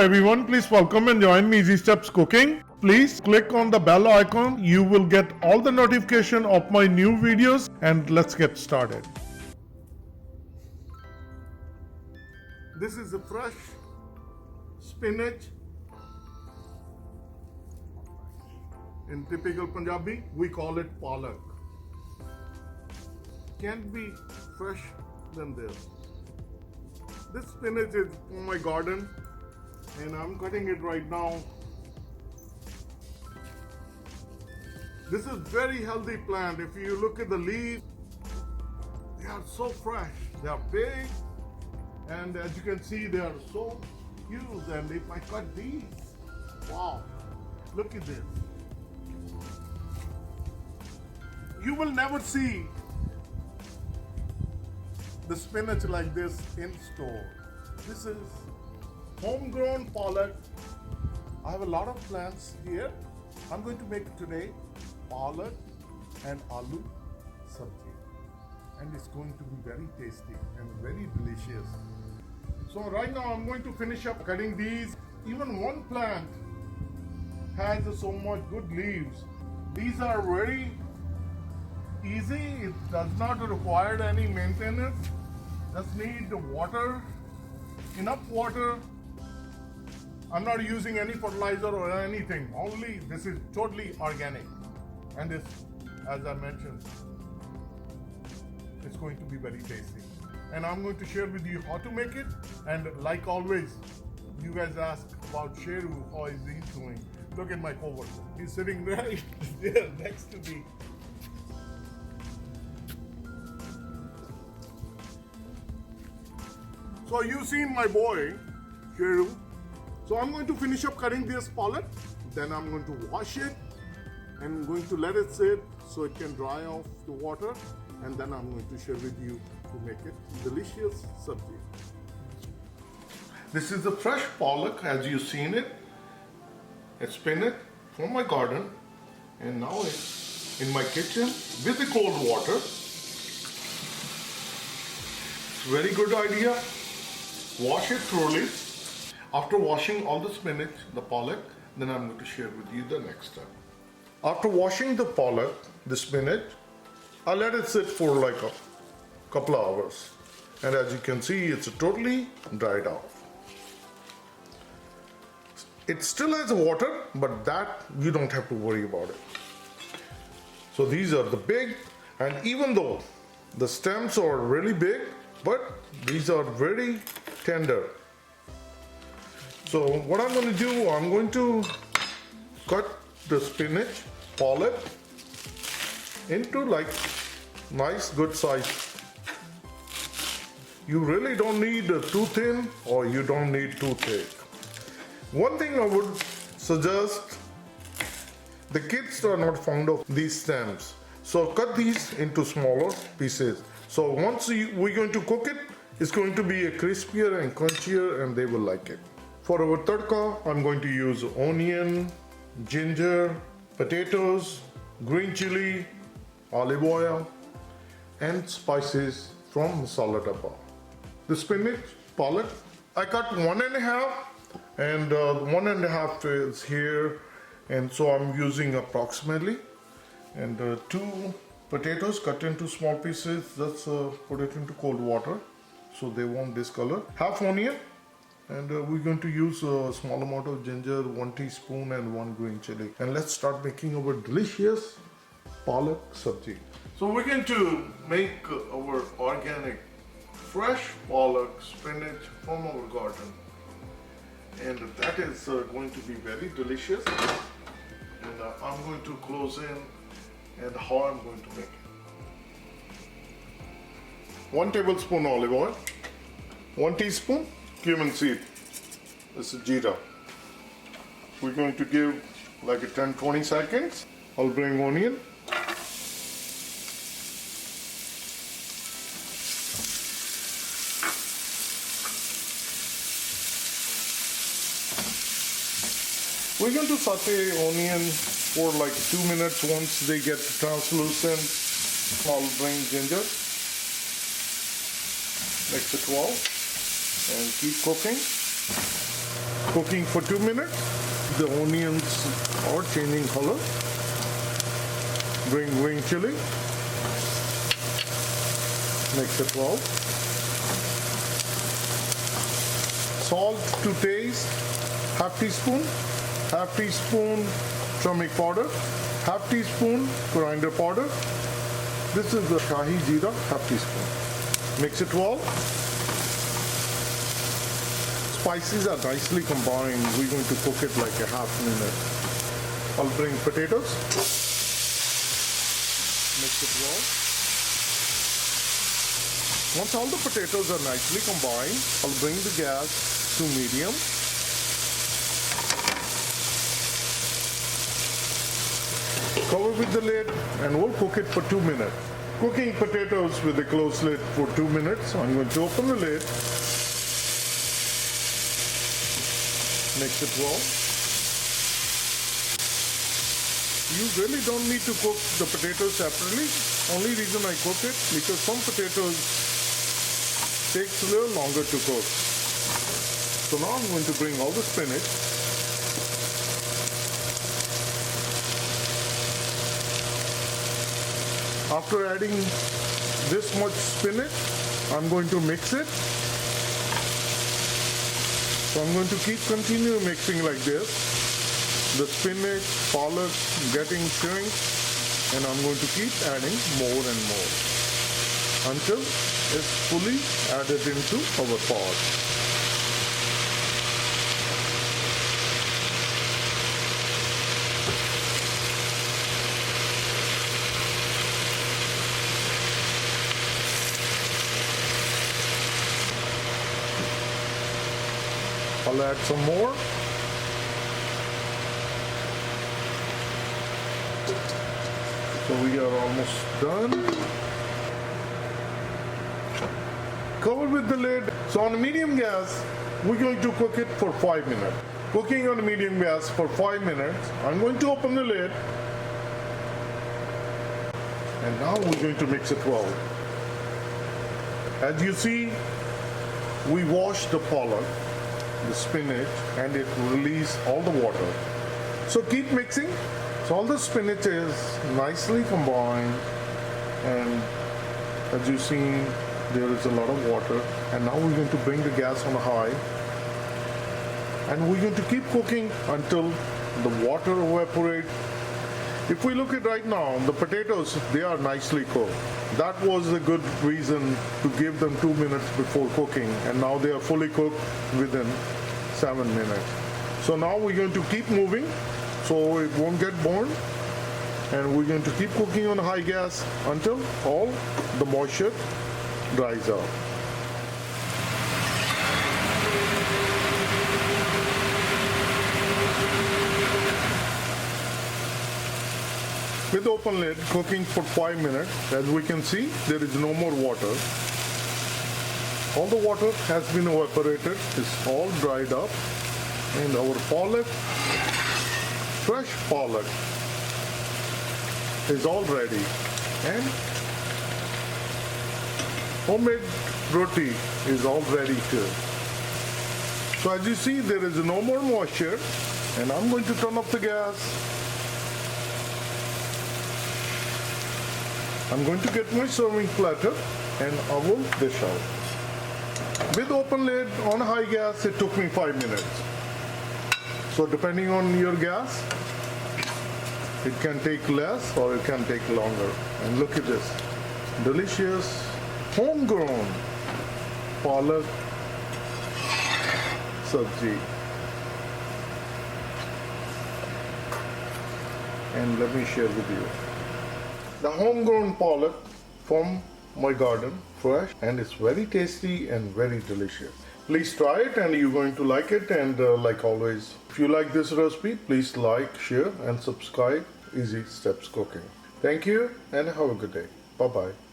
everyone, please welcome and join me Easy Steps Cooking. Please click on the bell icon. You will get all the notification of my new videos, and let's get started. This is a fresh spinach. In typical Punjabi, we call it palak. Can't be fresh than this. This spinach is from my garden and I'm cutting it right now. This is very healthy plant. If you look at the leaves, they are so fresh. They are big, and as you can see, they are so huge. And if I cut these, wow, look at this. You will never see the spinach like this in store. This is homegrown palak. I have a lot of plants here. I'm going to make today palak and aloo sabzi, and it's going to be very tasty and very delicious. So right now I'm going to finish up cutting these. Even one plant has so much good leaves. These are very easy. It does not require any maintenance. Just need the water, enough water. I'm not using any fertilizer or anything. Only this is totally organic. And this, as I mentioned, it's going to be very tasty. And I'm going to share with you how to make it. And like always, you guys ask about Sheru, how is he doing? Look at my coworker. He's sitting right there next to me. So you've seen my boy, Sheru. So I'm going to finish up cutting this palak. Then I'm going to wash it and going to let it sit so it can dry off the water. And then I'm going to share with you to make it delicious sabzi. This is the fresh palak as you've seen it. It's spinach from my garden. And now it's in my kitchen with the cold water. It's a very good idea. Wash it thoroughly. After washing all the spinach, the palak, then I'm going to share with you the next step. After washing the palak, the spinach, I let it sit for like a couple of hours. And as you can see, it's totally dried off. It still has water, but that you don't have to worry about it. So these are the big, and even though the stems are really big, but these are very tender. So what I'm going to do, I'm going to cut the spinach, palak into like nice good size. You really don't need too thin or you don't need too thick. One thing I would suggest, the kids are not fond of these stems. So cut these into smaller pieces. So once we're going to cook it, it's going to be a crispier and crunchier and they will like it. For our tadka, I'm going to use onion, ginger, potatoes, green chili, olive oil, and spices from masala dabba. The spinach, palak, I cut 1.5 and 1.5 is here, and so I'm using approximately. And 2 potatoes cut into small pieces, just put it into cold water so they won't discolor. Half onion, and we're going to use a small amount of ginger, 1 teaspoon and 1 green chili. And let's start making our delicious palak sabzi. So we're going to make our organic fresh palak spinach from our garden. And that is going to be very delicious. And I'm going to close in and how I'm going to make it. 1 tablespoon olive oil, 1 teaspoon cumin seed. This is jeera. We're going to give like a 10-20 seconds. I'll bring onion. We're going to saute onion for like 2 minutes. Once they get translucent, I'll bring ginger. Mix it well and keep cooking. cooking for 2 minutes. The onions are changing color. Bring green chili. Mix it well. Salt to taste, half teaspoon turmeric powder, half teaspoon coriander powder. This is the Shahi Jeera, half teaspoon. Mix it well. Spices are nicely combined. We're going to cook it like a half minute. I'll bring potatoes. Mix it well. Once all the potatoes are nicely combined, I'll bring the gas to medium. Cover with the lid and we'll cook it for 2 minutes. Cooking potatoes with a closed lid for 2 minutes. I'm going to open the lid. Mix it well. You really don't need to cook the potatoes separately. Only reason I cook it because some potatoes takes a little longer to cook. So now I'm going to bring all the spinach. After adding this much spinach, I'm going to mix it. So I'm going to continue mixing like this. The spinach, palak getting shrink, and I'm going to keep adding more and more until it's fully added into our pot. I'll add some more. So we are almost done. Cover with the lid. So on medium gas, we're going to cook it for 5 minutes. Cooking on medium gas for 5 minutes. I'm going to open the lid. And now we're going to mix it well. As you see, we washed the palak, the spinach, and it released all the water. So keep mixing. So all the spinach is nicely combined, and as you see, there is a lot of water. And now we're going to bring the gas on high, and we're going to keep cooking until the water evaporates. If we look at right now, the potatoes, they are nicely cooked. That was a good reason to give them 2 minutes before cooking, and now they are fully cooked within 7 minutes. So now we're going to keep moving so it won't get burned, and we're going to keep cooking on high gas until all the moisture dries out. With open lid, cooking for 5 minutes. As we can see, there is no more water. All the water has been evaporated. It's all dried up. And our palak, fresh palak, is all ready. And homemade roti is all ready too. So as you see, there is no more moisture. And I'm going to turn up the gas. I'm going to get my serving platter and I will dish out. With open lid on high gas, it took me 5 minutes. So depending on your gas, it can take less or it can take longer. And look at this, delicious homegrown palak sabzi. And let me share with you. The homegrown palak from my garden, fresh, and it's very tasty and very delicious. Please try it and you're going to like it, and like always, if you like this recipe, please like, share and subscribe Easy Steps Cooking. Thank you and have a good day. Bye-bye.